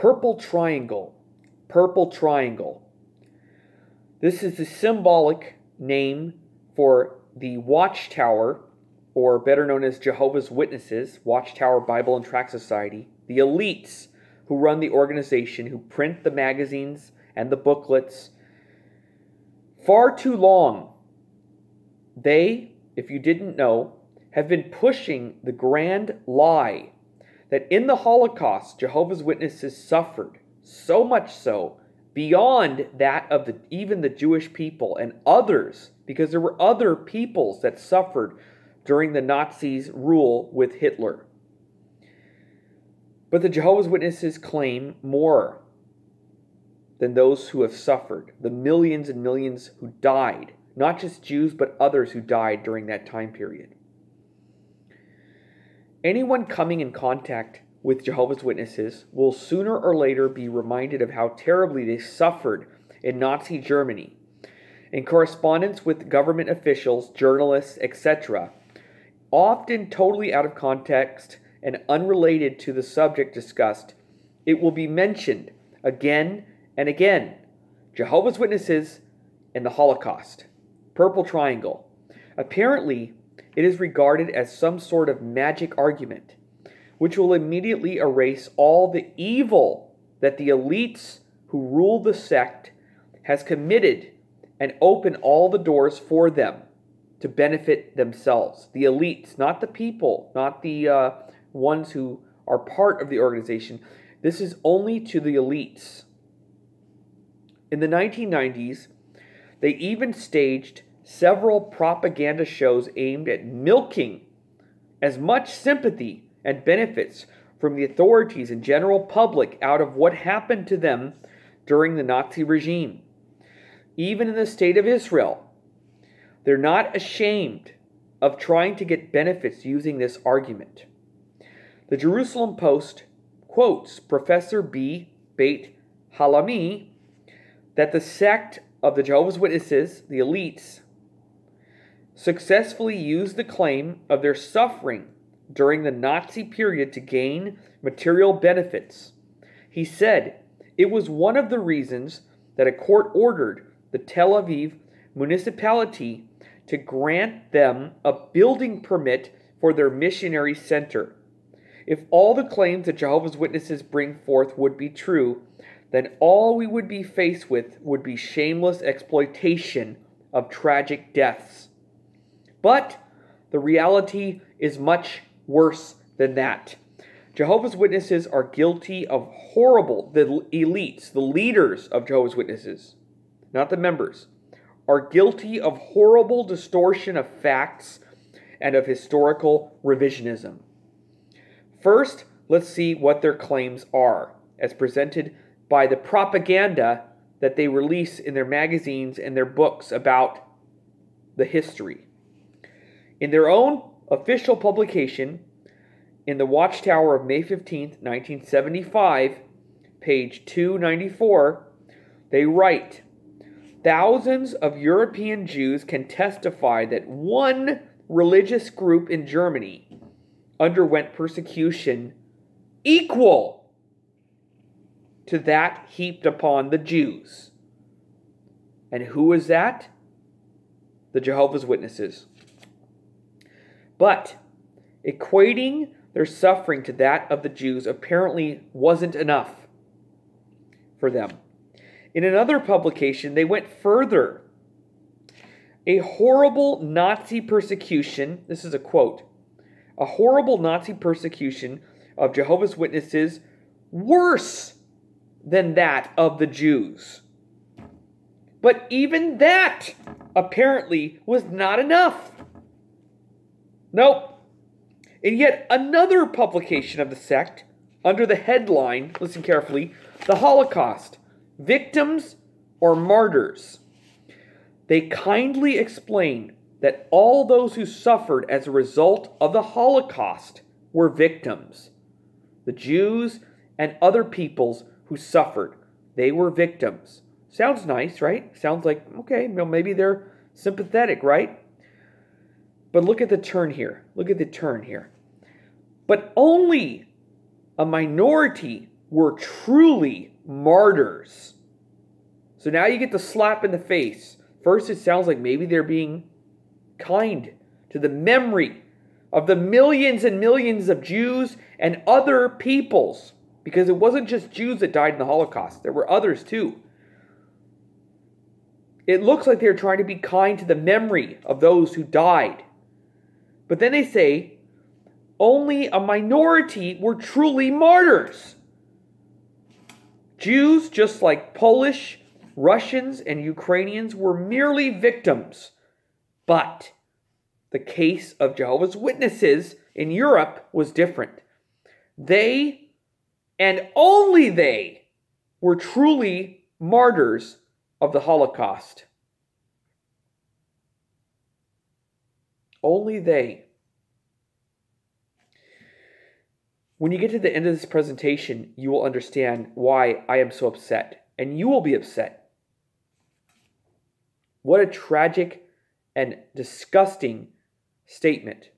Purple triangle. Purple triangle. This is the symbolic name for the Watchtower, or better known as Jehovah's Witnesses, Watchtower Bible and Tract Society, the elites who run the organization, who print the magazines and the booklets. Far too long, they, if you didn't know, have been pushing the grand lie that in the Holocaust, Jehovah's Witnesses suffered, so much so, beyond that of even the Jewish people and others, because there were other peoples that suffered during the Nazis' rule with Hitler. But the Jehovah's Witnesses claim more than those who have suffered, the millions and millions who died, not just Jews, but others who died during that time period. Anyone coming in contact with Jehovah's Witnesses will sooner or later be reminded of how terribly they suffered in Nazi Germany. In correspondence with government officials, journalists, etc., often totally out of context and unrelated to the subject discussed, it will be mentioned again and again. Jehovah's Witnesses and the Holocaust. Purple triangle. Apparently, it is regarded as some sort of magic argument, which will immediately erase all the evil that the elites who rule the sect has committed and open all the doors for them to benefit themselves. The elites, not the people, not the ones who are part of the organization. This is only to the elites. In the 1990s, they even staged several propaganda shows aimed at milking as much sympathy and benefits from the authorities and general public out of what happened to them during the Nazi regime. Even in the state of Israel, they're not ashamed of trying to get benefits using this argument. The Jerusalem Post quotes Professor B. Beit Halami that the sect of the Jehovah's Witnesses, the elites, successfully used the claim of their suffering during the Nazi period to gain material benefits. He said it was one of the reasons that a court ordered the Tel Aviv municipality to grant them a building permit for their missionary center. If all the claims that Jehovah's Witnesses bring forth would be true, then all we would be faced with would be shameless exploitation of tragic deaths. But the reality is much worse than that. Jehovah's Witnesses are guilty of horrible, the elites, the leaders of Jehovah's Witnesses, not the members, are guilty of horrible distortion of facts and of historical revisionism. First, let's see what their claims are, as presented by the propaganda that they release in their magazines and their books about the history. In their own official publication, in the Watchtower of May 15th, 1975, page 294, they write, "Thousands of European Jews can testify that one religious group in Germany underwent persecution equal to that heaped upon the Jews." And who is that? The Jehovah's Witnesses. But equating their suffering to that of the Jews apparently wasn't enough for them. In another publication, they went further. A horrible Nazi persecution, this is a quote, a horrible Nazi persecution of Jehovah's Witnesses worse than that of the Jews. But even that apparently was not enough. Nope. In yet another publication of the sect, under the headline, listen carefully, "The Holocaust, Victims or Martyrs," they kindly explain that all those who suffered as a result of the Holocaust were victims. The Jews and other peoples who suffered, they were victims. Sounds nice, right? Sounds like, okay, well, maybe they're sympathetic, right? But look at the turn here. Look at the turn here. But only a minority were truly martyrs. So now you get the slap in the face. First, it sounds like maybe they're being kind to the memory of the millions and millions of Jews and other peoples. Because it wasn't just Jews that died in the Holocaust. There were others too. It looks like they're trying to be kind to the memory of those who died. But then they say, only a minority were truly martyrs. Jews, just like Polish, Russians, and Ukrainians, were merely victims. But the case of Jehovah's Witnesses in Europe was different. They, and only they, were truly martyrs of the Holocaust. Only they. When you get to the end of this presentation, you will understand why I am so upset. And you will be upset. What a tragic and disgusting statement.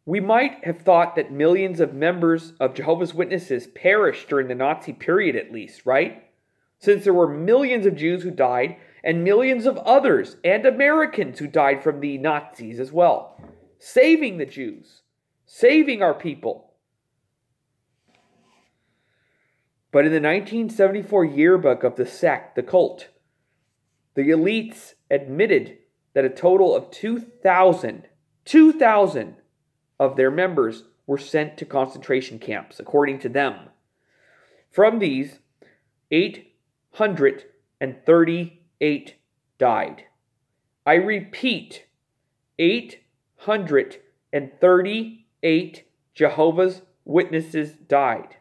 We might have thought that millions of members of Jehovah's Witnesses perished during the Nazi period at least, right? Since there were millions of Jews who died and millions of others and Americans who died from the Nazis as well. Saving the Jews. Saving our people. But in the 1974 yearbook of the sect, the cult, the elites admitted that a total of 2,000 of their members were sent to concentration camps, according to them. From these, 838 died. I repeat, 838 Jehovah's Witnesses died.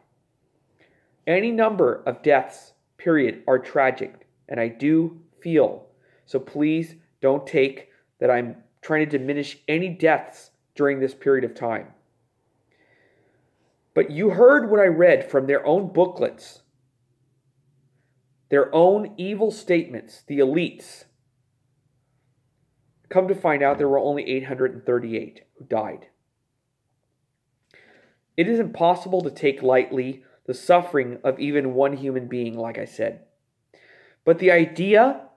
Any number of deaths, period, are tragic, and I do feel. So please don't take that I'm trying to diminish any deaths during this period of time. But you heard what I read from their own booklets, their own evil statements, the elites. Come to find out there were only 838 who died. It is impossible to take lightly the suffering of even one human being, like I said. But the idea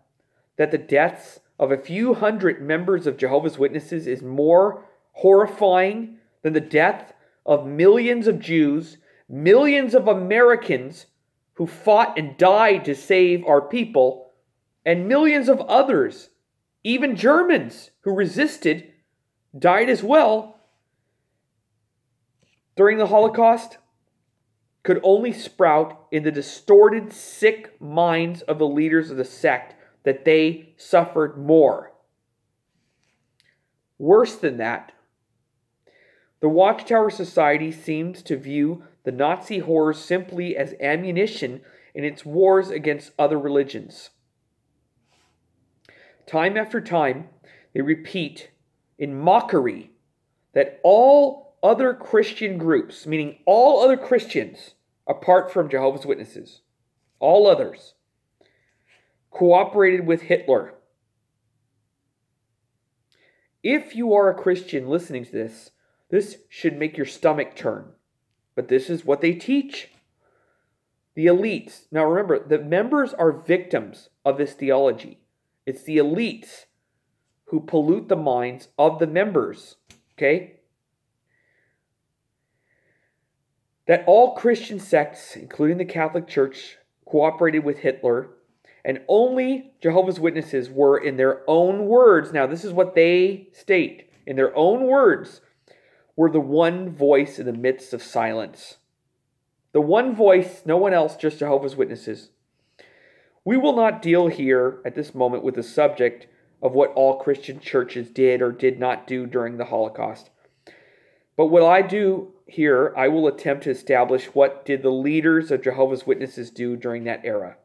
that the deaths of a few hundred members of Jehovah's Witnesses is more horrifying than the death of millions of Jews, millions of Americans who fought and died to save our people, and millions of others, even Germans who resisted, died as well during the Holocaust, could only sprout in the distorted, sick minds of the leaders of the sect that they suffered more. Worse than that, the Watchtower Society seems to view the Nazi horrors simply as ammunition in its wars against other religions. Time after time, they repeat in mockery that all other Christian groups, meaning all other Christians, apart from Jehovah's Witnesses, all others, cooperated with Hitler. If you are a Christian listening to this, this should make your stomach turn. But this is what they teach. The elites. Now remember, the members are victims of this theology. It's the elites who pollute the minds of the members. Okay? That all Christian sects, including the Catholic Church, cooperated with Hitler, and only Jehovah's Witnesses were, in their own words, now this is what they state, in their own words, were the one voice in the midst of silence. The one voice, no one else, just Jehovah's Witnesses. We will not deal here at this moment with the subject of what all Christian churches did or did not do during the Holocaust. But what I do here, I will attempt to establish what did the leaders of Jehovah's Witnesses do during that era.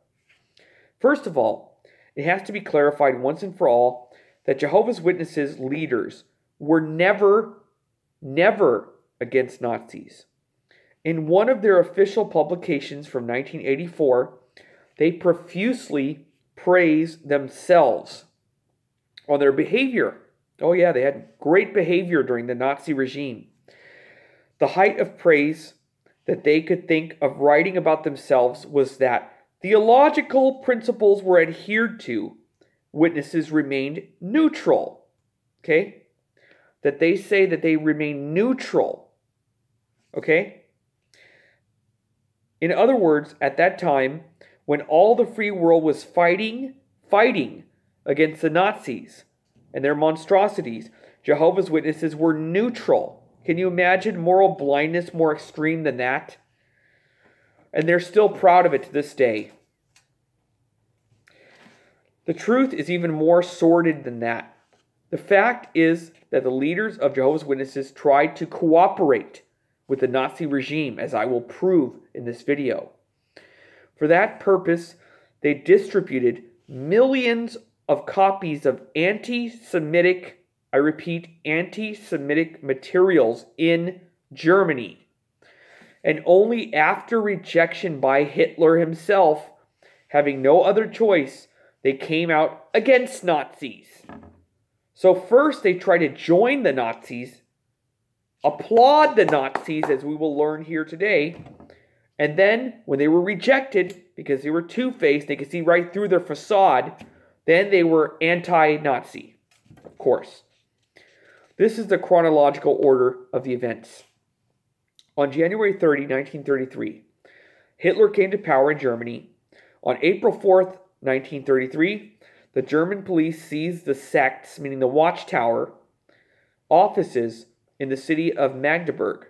First of all, it has to be clarified once and for all that Jehovah's Witnesses leaders were never against Nazis. In one of their official publications from 1984, they profusely praise themselves on their behavior. Oh yeah, they had great behavior during the Nazi regime. The height of praise that they could think of writing about themselves was that theological principles were adhered to. Witnesses remained neutral. Okay? That they say that they remain neutral. Okay? In other words, at that time, when all the free world was fighting against the Nazis and their monstrosities, Jehovah's Witnesses were neutral. Can you imagine moral blindness more extreme than that? And they're still proud of it to this day. The truth is even more sordid than that. The fact is that the leaders of Jehovah's Witnesses tried to cooperate with the Nazi regime, as I will prove in this video. For that purpose, they distributed millions of copies of anti-Semitic, I repeat, anti-Semitic materials in Germany. And only after rejection by Hitler himself, having no other choice, they came out against Nazis. So first they tried to join the Nazis, applaud the Nazis, as we will learn here today. And then, when they were rejected, because they were two-faced, they could see right through their facade, then they were anti-Nazi, of course. This is the chronological order of the events. On January 30, 1933, Hitler came to power in Germany. On April 4th, 1933, the German police seized the sect's, meaning the Watchtower, offices in the city of Magdeburg.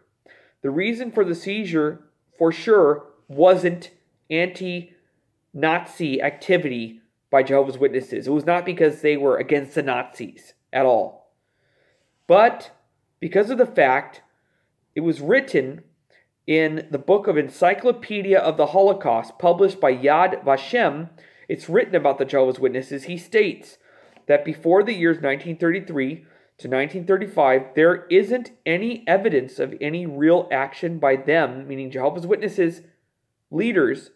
The reason for the seizure, for sure, wasn't anti-Nazi activity by Jehovah's Witnesses. It was not because they were against the Nazis at all. But because of the fact it was written in the book of Encyclopedia of the Holocaust, published by Yad Vashem, it's written about the Jehovah's Witnesses. He states that before the years 1933 to 1935, there isn't any evidence of any real action by them, meaning Jehovah's Witnesses leaders,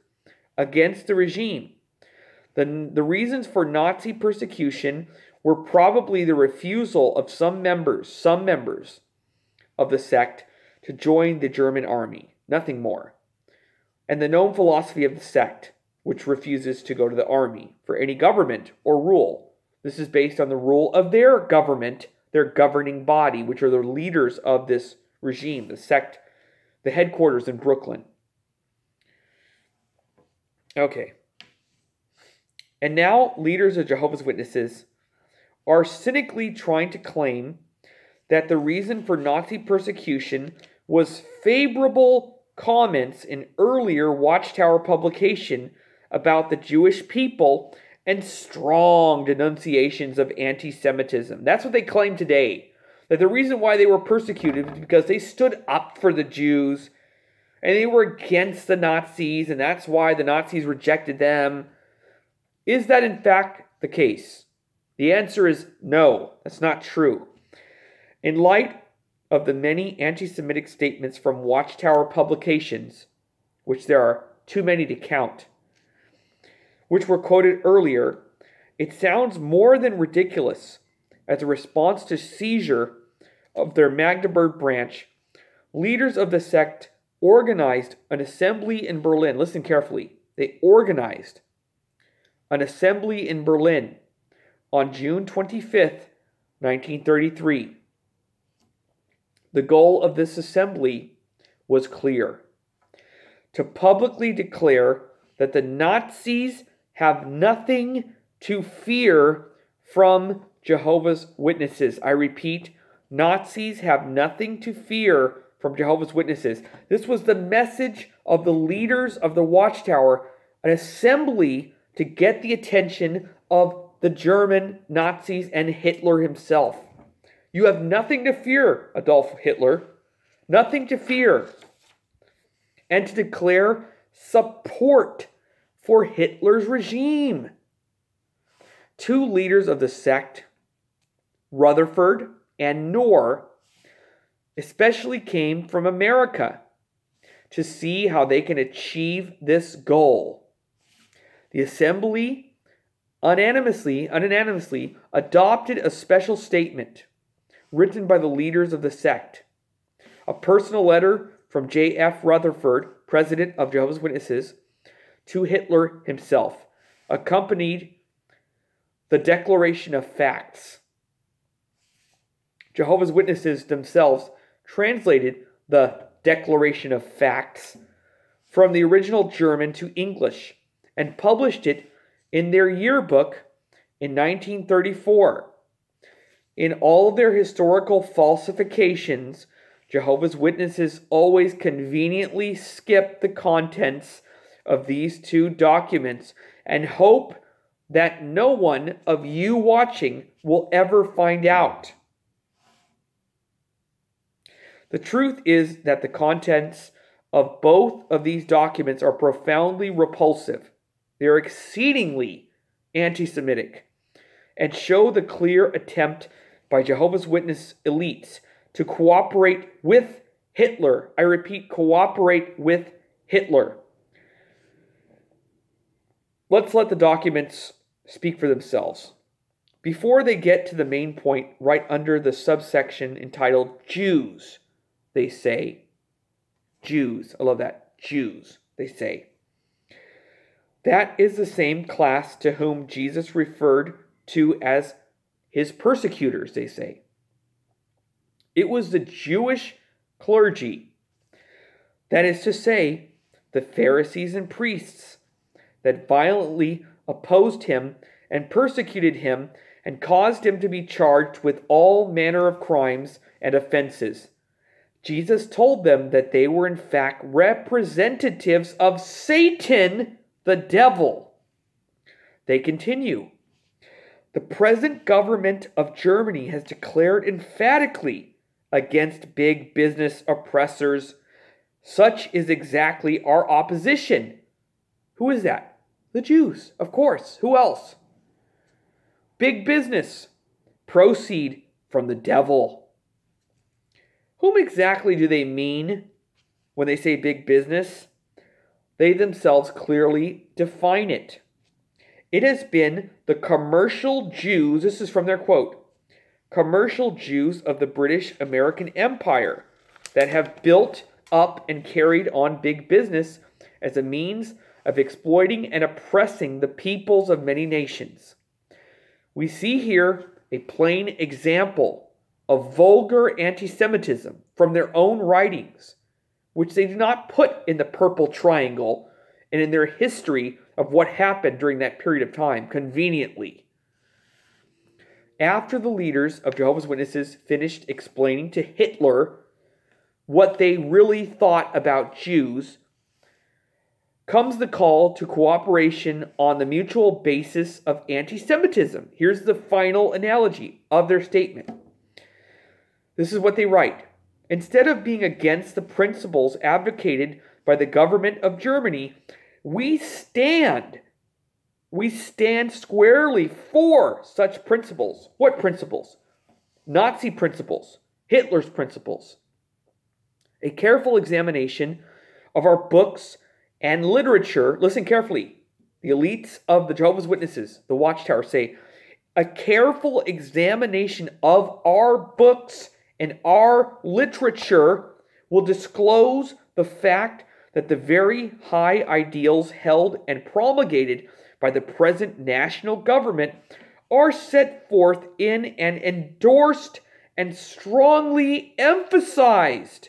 against the regime. The reasons for Nazi persecution were probably the refusal of some members of the sect to join the German army, nothing more. And the known philosophy of the sect, which refuses to go to the army for any government or rule. This is based on the rule of their government, their governing body, which are the leaders of this regime, the sect, the headquarters in Brooklyn. Okay. And now leaders of Jehovah's Witnesses are cynically trying to claim that the reason for Nazi persecution was favorable comments in earlier Watchtower publication about the Jewish people and strong denunciations of anti-Semitism. That's what they claim today. That the reason why they were persecuted was because they stood up for the Jews and they were against the Nazis, and that's why the Nazis rejected them. Is that in fact the case? The answer is no, that's not true. In light of the many anti-Semitic statements from Watchtower publications, which there are too many to count, which were quoted earlier, it sounds more than ridiculous as a response to seizure of their Magdeburg branch. Leaders of the sect organized an assembly in Berlin. Listen carefully. They organized an assembly in Berlin on June 25th, 1933. The goal of this assembly was clear: to publicly declare that the Nazis have nothing to fear from Jehovah's Witnesses. I repeat, Nazis have nothing to fear from Jehovah's Witnesses. This was the message of the leaders of the Watchtower, an assembly to get the attention of the German Nazis and Hitler himself. You have nothing to fear, Adolf Hitler. Nothing to fear. And to declare support for Hitler's regime. Two leaders of the sect, Rutherford and Knorr, especially came from America to see how they can achieve this goal. The assembly unanimously adopted a special statement written by the leaders of the sect, a personal letter from J.F. Rutherford, president of Jehovah's Witnesses, to Hitler himself, accompanied the Declaration of Facts. Jehovah's Witnesses themselves translated the Declaration of Facts from the original German to English and published it in their yearbook in 1934. In all of their historical falsifications, Jehovah's Witnesses always conveniently skip the contents of these two documents and hope that no one of you watching will ever find out. The truth is that the contents of both of these documents are profoundly repulsive. They are exceedingly anti-Semitic and show the clear attempt by Jehovah's Witness elites to cooperate with Hitler. I repeat, cooperate with Hitler. Let's let the documents speak for themselves. Before they get to the main point, right under the subsection entitled Jews, they say, Jews, I love that, Jews, they say. That is the same class to whom Jesus referred to as his persecutors, they say. It was the Jewish clergy, that is to say, the Pharisees and priests, that violently opposed him and persecuted him and caused him to be charged with all manner of crimes and offenses. Jesus told them that they were in fact representatives of Satan, the devil. They continue. The present government of Germany has declared emphatically against big business oppressors. Such is exactly our opposition. Who is that? The Jews, of course. Who else? Big business. Proceed from the devil. Whom exactly do they mean when they say big business? They themselves clearly define it. It has been the commercial Jews, this is from their quote, commercial Jews of the British American Empire that have built up and carried on big business as a means of exploiting and oppressing the peoples of many nations. We see here a plain example of vulgar anti-Semitism from their own writings, which they do not put in the purple triangle and in their history of what happened during that period of time, conveniently. After the leaders of Jehovah's Witnesses finished explaining to Hitler what they really thought about Jews, comes the call to cooperation on the mutual basis of anti-Semitism. Here's the final analogy of their statement. This is what they write. Instead of being against the principles advocated by the government of Germany, we stand squarely for such principles. What principles? Nazi principles, Hitler's principles. A careful examination of our books and literature, listen carefully, the elites of the Jehovah's Witnesses, the Watchtower, say, a careful examination of our books and our literature will disclose the fact that the very high ideals held and promulgated by the present national government are set forth in and endorsed and strongly emphasized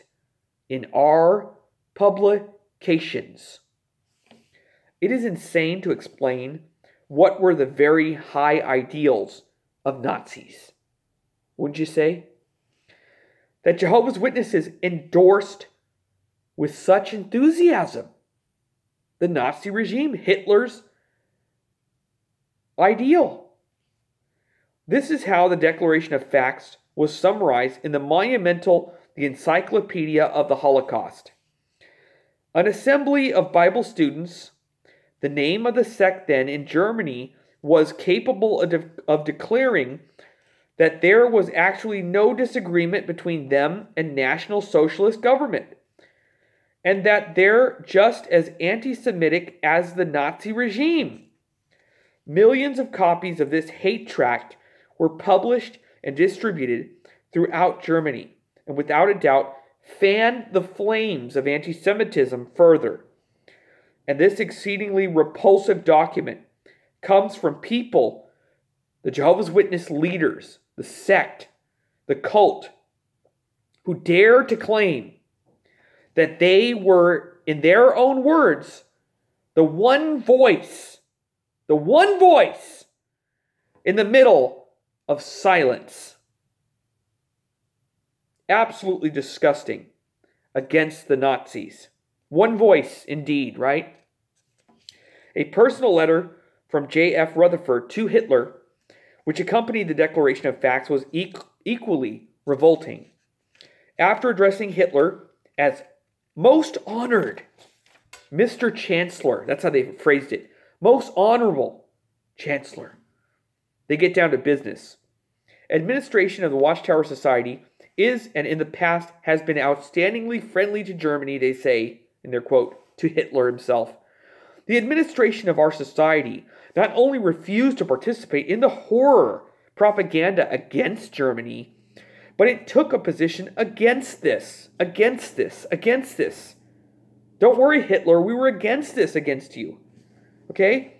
in our publications. It is insane to explain what were the very high ideals of Nazis. Wouldn't you say? That Jehovah's Witnesses endorsed with such enthusiasm the Nazi regime, Hitler's ideal. This is how the Declaration of Facts was summarized in the monumental The Encyclopedia of the Holocaust. An assembly of Bible students, the name of the sect then in Germany, was capable of declaring that there was actually no disagreement between them and National Socialist government, and that they're just as anti-Semitic as the Nazi regime. Millions of copies of this hate tract were published and distributed throughout Germany, and without a doubt, fanned the flames of anti-Semitism further. And this exceedingly repulsive document comes from people, the Jehovah's Witness leaders, the sect, the cult, who dare to claim that they were, in their own words, the one voice in the middle of silence. Absolutely disgusting against the Nazis. One voice indeed, right? A personal letter from J.F. Rutherford to Hitler, which accompanied the Declaration of Facts, was equally revolting. After addressing Hitler as most honored Mr. Chancellor, that's how they phrased it, most honorable Chancellor, they get down to business. Administration of the Watchtower Society is, and in the past has been, outstandingly friendly to Germany, they say, in their quote, to Hitler himself. The administration of our society not only refused to participate in the horror propaganda against Germany, but it took a position against this. Don't worry, Hitler, we were against you. Okay?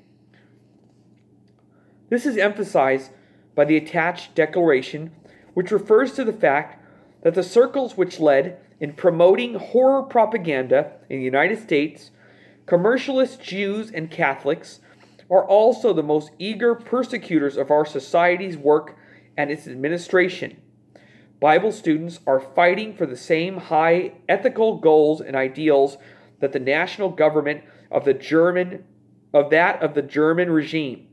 This is emphasized by the attached declaration, which refers to the fact that the circles which led in promoting horror propaganda in the United States, commercialist Jews and Catholics, are also the most eager persecutors of our society's work and its administration. Bible students are fighting for the same high ethical goals and ideals that the national government of the German regime.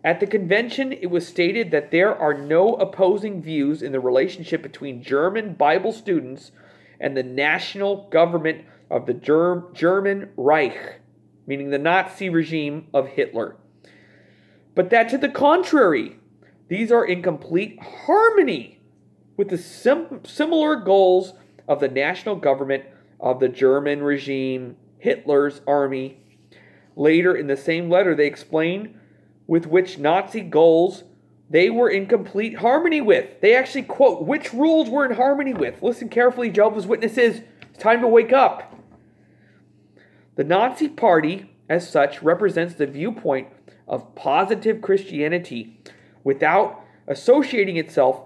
At the convention, it was stated that there are no opposing views in the relationship between German Bible students and the national government of the German Reich, meaning the Nazi regime of Hitler. But that to the contrary, these are in complete harmony with the similar goals of the national government of the German regime, Hitler's army. Later in the same letter, they explain with which Nazi goals they were in complete harmony with. They actually quote which rules we're in harmony with. Listen carefully, Jehovah's Witnesses. It's time to wake up. The Nazi Party, as such, represents the viewpoint of positive Christianity without associating itself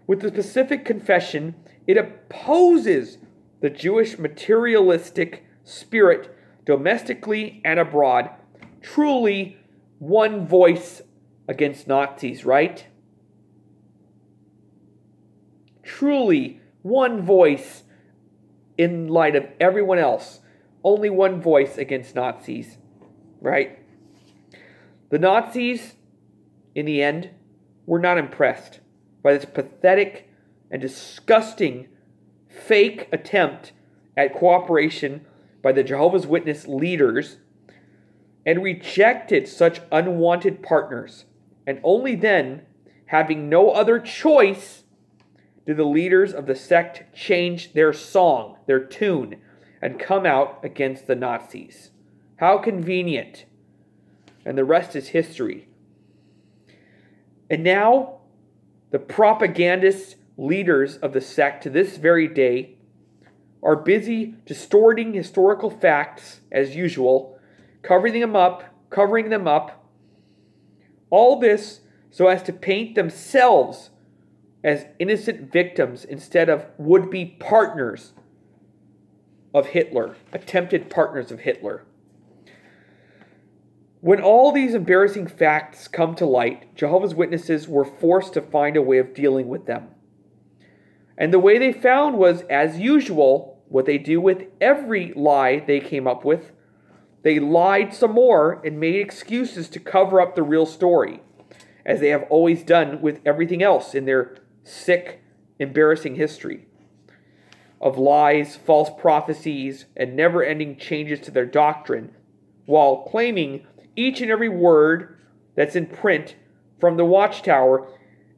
with the specific confession. It opposes the Jewish materialistic spirit domestically and abroad. Truly one voice against Nazis, right? Truly one voice in light of everyone else. Only one voice against Nazis, right? The Nazis, in the end, were not impressed by this pathetic and disgusting fake attempt at cooperation by the Jehovah's Witness leaders, and rejected such unwanted partners. And only then, having no other choice, did the leaders of the sect change their song, their tune, and come out against the Nazis. How convenient. And the rest is history. And now, the propagandist leaders of the sect to this very day are busy distorting historical facts as usual, covering them up, all this so as to paint themselves as innocent victims instead of would-be partners of Hitler, attempted partners of Hitler. When all these embarrassing facts come to light, Jehovah's Witnesses were forced to find a way of dealing with them. And the way they found was, as usual, what they do with every lie they came up with. They lied some more and made excuses to cover up the real story, as they have always done with everything else in their sick, embarrassing history of lies, false prophecies, and never-ending changes to their doctrine, while claiming each and every word that's in print from the Watchtower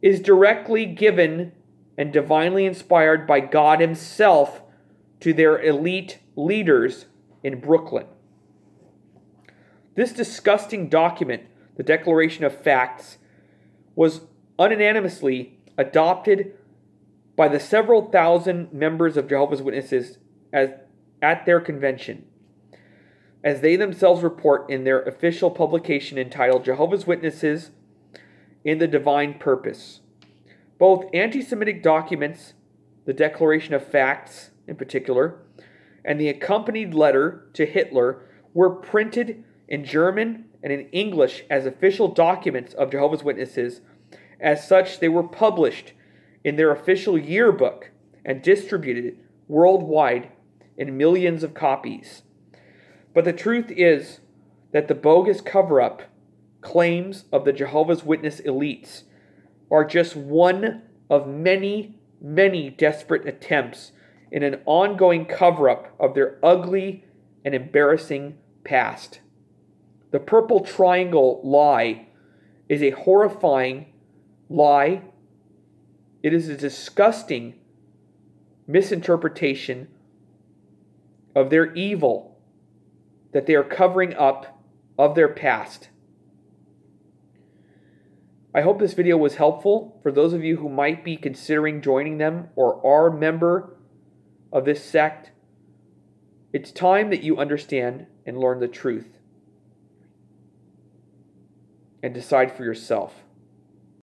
is directly given and divinely inspired by God Himself to their elite leaders in Brooklyn. This disgusting document, the Declaration of Facts, was unanimously adopted by the several thousand members of Jehovah's Witnesses at their convention, as they themselves report in their official publication entitled Jehovah's Witnesses in the Divine Purpose. Both anti-Semitic documents, the Declaration of Facts in particular, and the accompanied letter to Hitler were printed in German and in English as official documents of Jehovah's Witnesses. As such, they were published in their official yearbook and distributed worldwide in millions of copies. But the truth is that the bogus cover-up claims of the Jehovah's Witness elites are just one of many, many desperate attempts in an ongoing cover-up of their ugly and embarrassing past. The Purple Triangle lie is a horrifying lie. It is a disgusting misinterpretation of their evil that they are covering up of their past. I hope this video was helpful for those of you who might be considering joining them or are a member of this sect. It's time that you understand and learn the truth and decide for yourself.